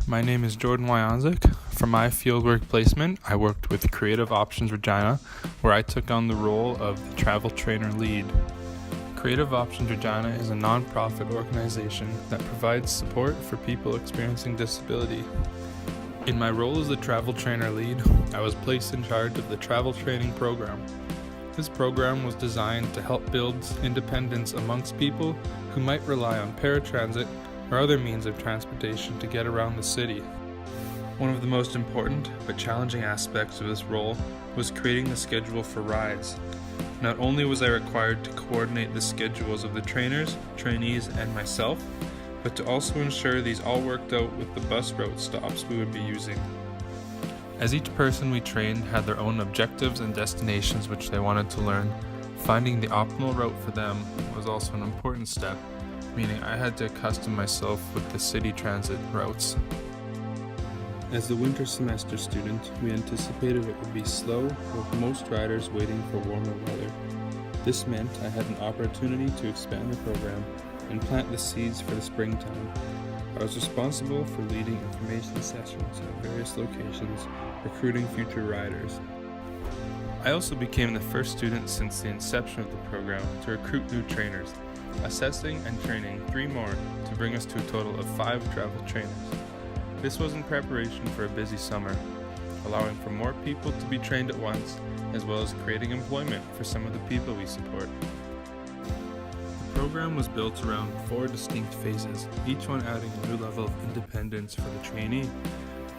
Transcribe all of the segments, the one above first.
My name is Jordan Wyonzek. For my fieldwork placement, I worked with Creative Options Regina, where I took on the role of the travel trainer lead. Creative Options Regina is a non-profit organization that provides support for people experiencing disability. In my role as the travel trainer lead, I was placed in charge of the travel training program. This program was designed to help build independence amongst people who might rely on paratransit or other means of transportation to get around the city. One of the most important but challenging aspects of this role was creating the schedule for rides. Not only was I required to coordinate the schedules of the trainers, trainees, and myself, but to also ensure these all worked out with the bus route stops we would be using. As each person we trained had their own objectives and destinations which they wanted to learn, finding the optimal route for them was also an important step, meaning I had to accustom myself with the city transit routes. As the winter semester student, we anticipated it would be slow, with most riders waiting for warmer weather. This meant I had an opportunity to expand the program and plant the seeds for the springtime. I was responsible for leading information sessions at various locations, recruiting future riders. I also became the first student since the inception of the program to recruit new trainers, assessing and training 3 more to bring us to a total of 5 travel trainers. This was in preparation for a busy summer, allowing for more people to be trained at once, as well as creating employment for some of the people we support. The program was built around 4 distinct phases, each one adding a new level of independence for the trainee.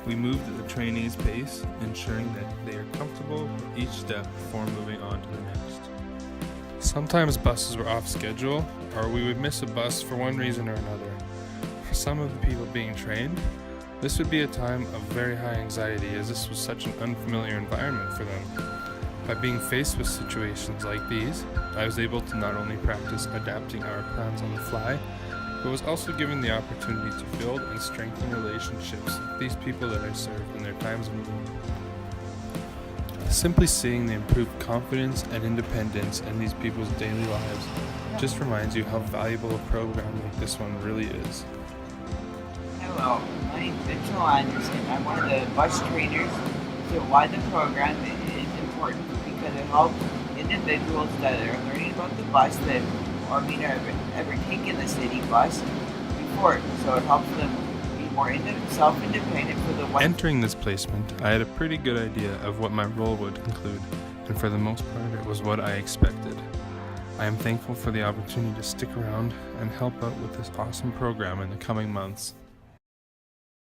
We moved at the trainee's pace, ensuring that they are comfortable with each step before moving on to the next. Sometimes buses were off schedule, or we would miss a bus for one reason or another. For some of the people being trained, this would be a time of very high anxiety, as this was such an unfamiliar environment for them. By being faced with situations like these, I was able to not only practice adapting our plans on the fly, but was also given the opportunity to build and strengthen relationships with these people that I served in their times of need. Simply seeing the improved confidence and independence in these people's daily lives just reminds you how valuable a program like this one really is. Hello, my name is Mitchell Anderson. I'm one of the bus trainers. So why the program is important? Because it helps individuals that are learning about the bus that or may not have ever taken the city bus before. So it helps them be more self-independent for the one. Entering this placement, I had a pretty good idea of what my role would include, and for the most part it was what I expected. I am thankful for the opportunity to stick around and help out with this awesome program in the coming months.